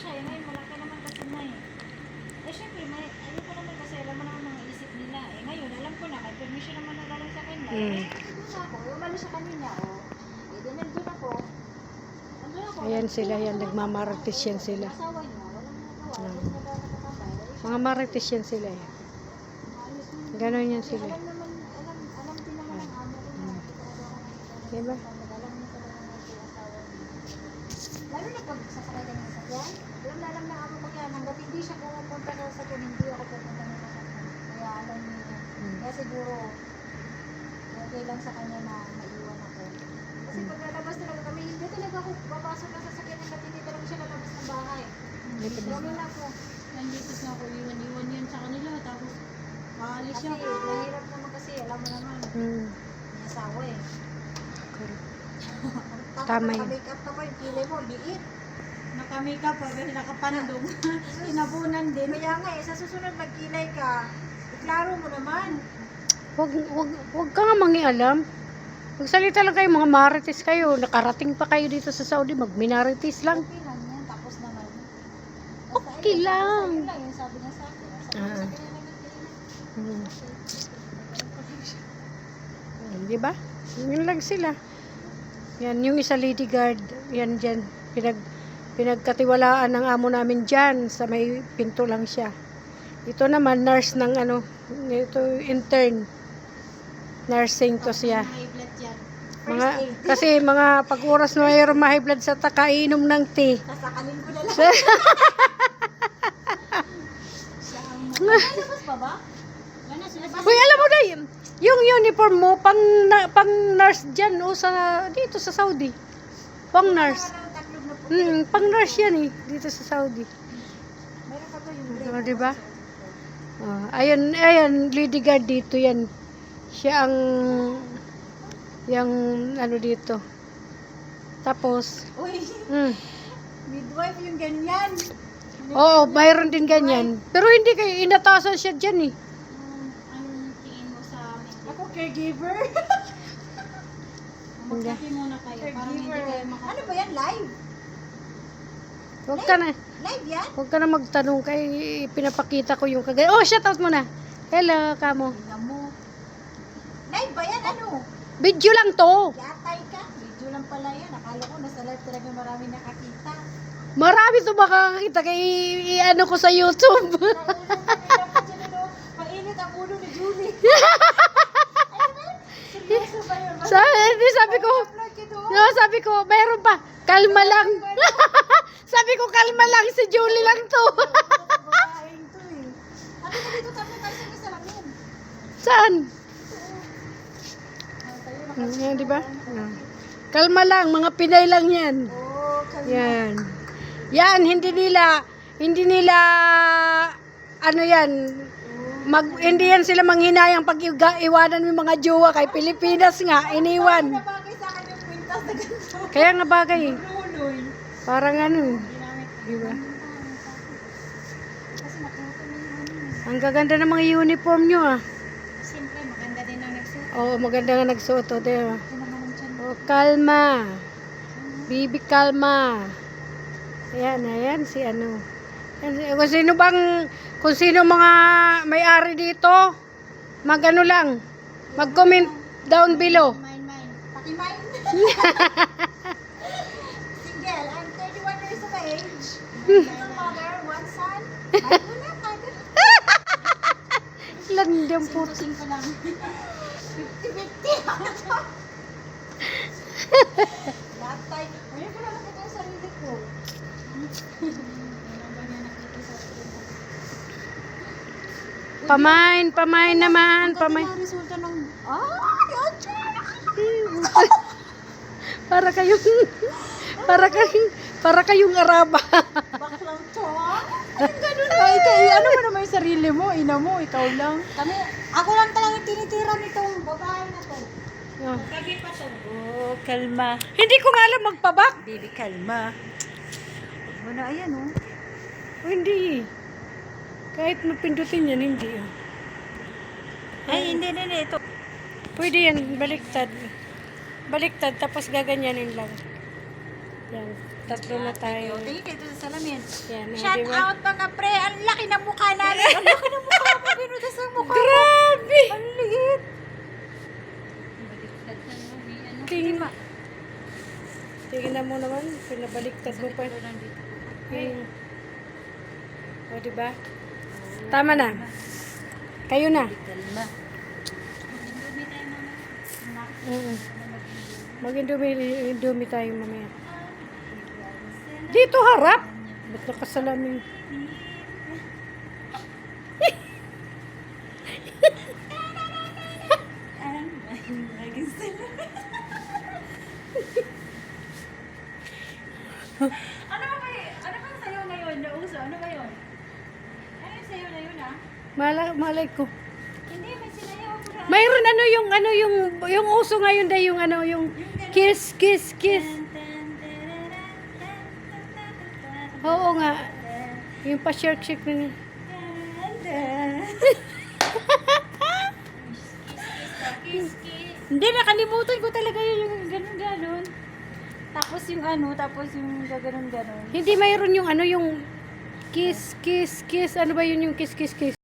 siya eh. Ngayon, malaki naman kasi na eh. Eh, syempre, ayun ko naman kasi alam mo naman mga isip nila eh. Ngayon, alam ko na, may permission naman na galing sa kanya. Eh, doon ako, umalis sa kanina, oh. Eh, din nandun ako. Nandun ako. Ayan sila, yan, nagmamarites yan sila. Asawa niya, walang nagawa. Alis na daw nakakabay. Mga marites yan sila yan. Ganon yan sila. Alam din naman ang amo ko na. Diba? Alam niya talaga ng asawa niya. Lalo na pag sasakay ka ng sasakyan, alam na amo ko yan. Hanggat hindi siya pumupunta sa sasakyan, hindi ako pupunta ng sasakyan. Kaya alam niya yan. Kaya siguro, okay lang sa kanya na maiwan ako. Kasi pag lalabas talaga kami, hindi talaga ako papasok na sasakyan hanggat hindi talaga siya lalabas ng bahay. Gawin na ako. Nandito na ako, iwan yan sa kanila, tapos maalis Kasi siya. mahirap naman kasi, alam mo naman, may asawa eh. Tama yun. Naka-makeup ka pa, yung kilay mo, liit. Naka-makeup pa, kasi nakapanadong. Inabunan din. Kaya nga eh, sa susunod magkilay ka, iklaro mo naman. Wag ka nga mangialam. Magsalita lang kayo, mga marites kayo. Nakarating pa kayo dito sa Saudi, magminarites lang. Okay lang yan, tapos naman. Okay lang. Yun lang yung sabi niya sa akin. Sabi niya sa kanya na Diba? Yun lang sila. Yan, yung isa lady guard. Yan dyan. Pinagkatiwalaan ng amo namin dyan. Sa may pinto lang siya. Ito naman, nurse ng ano. Ito, intern. Nursing to siya. May blood yan. Kasi mga pag oras na mayroon ma-high blood sa takainom ng tea. sasakalin ko na lang. Siya ang malabas pa ba? Wala sila. Uy, alam mo na yung uniform mo pang nurse diyan o sa dito sa Saudi. Pang nurse. Taklog na po. Pang nurse yan eh dito sa Saudi. Meron pa ba yung O, di ba? Ayun, lady guard dito yan. Siya ang yung ano dito. Tapos, Uy, midwife yung ganyan. oo, mayroon din ganyan. Pero hindi kayo inatasan siya diyan eh. Anong tingin mo sa amin? Ako caregiver. Magkapi muna kayo, para hindi kayo Ano ba yan? Live? Huwag ka na. Live yan? Huwag ka na magtanong kay pinapakita ko yung kagaya. Oh, shout out mo na. Hello, kamo. Tingnan mo. Live ba yan? Ano? Video lang to. Yatay ka? Video lang pala yan. Akala ko nasa live talaga marami nakakita. Marami to makakakita kay ano ko sa YouTube. Painit ang ulo ni Julie. Seryoso ba yun? Sabi ko, Upload ka doon? no, sabi ko, meron pa. Kalma lang. Sabi ko, kalma lang. Si Julie lang to. Babaeng to eh. Ano na dito tayo sa isa salamin? Saan? Tayo Yan, di ba? Kalma lang. Mga Pinay lang yan. Oh, kalma. Yan. Yan, hindi nila, ano yan, hindi yan sila manghinayang pag iwanan mo yung mga jowa kay Pilipinas nga, iniwan. Nabagay sa akin yung kwintas na ganito. Kaya nga bagay eh. Luloy. Parang ano, Ginamit. diba? Kasi nakita mo yung ano. Ang gaganda ng mga uniform nyo ah. Siyempre, maganda din ang nagsuot. Oo, maganda nga nagsuot o, diba? Ito naman ang tiyan. Oh, kalma. Bibi, kalma. Ayan, si ano. Yan, kung sino mga may-ari dito, mag-ano lang, mag-comment down below. Mine. Paki-mine. Single. I'm 31 years of age. Single mother, one son. Mine mo na, father. Landang po. Singko lang. 50-50. Lahat tayo. Ngayon ko na nakita yung sarili ko. Pamain naman, pamain. Ang resulta ng... Yan siya! Para kayong Araba. Baklang to. Ay, ganun ba? Ano mo naman yung sarili mo? Ina mo, ikaw lang. Ako lang talagang tinitira nitong babae na to. Oh. Gabi pa to. Oh, kalma. Hindi ko nga alam magpabak. Baby, kalma. Huwag mo na, ayan oh. O hindi. Kahit mapindutin yan, hindi. Ay, hindi. Ito. Pwede yan, baliktad. Baliktad, tapos gaganyanin lang. Yan, tatlo na tayo. Tingin kayo sa salamin. Yan, Shout di ba? out mga pre. Ang laki ng mukha namin. Ang laki ng mukha mo. Binutas ang mukha mo. Grabe! Ang liit. Tingnan mo naman, pinabaliktad mo pa. O, diba? Tama na. Kayo na. Mag-indumi tayo mamaya. Dito harap. Ba't nakasalamin? Ano bang sayo na yun? Nauso? Ano ba yun? Ano yung sayo na yun ah? Malay ko. Hindi, may sinayaw ko na. Mayroon yung uso ngayon dahil yung kiss, kiss, kiss. Oo nga. Yung pa-shirk-shirk na niya. Hindi, nakalimutan ko talaga yung ganun-ganon. Tapos yung gaganon-ganon. Hindi mayroon yung yung kiss, kiss, kiss. Ano ba yun yung kiss, kiss, kiss?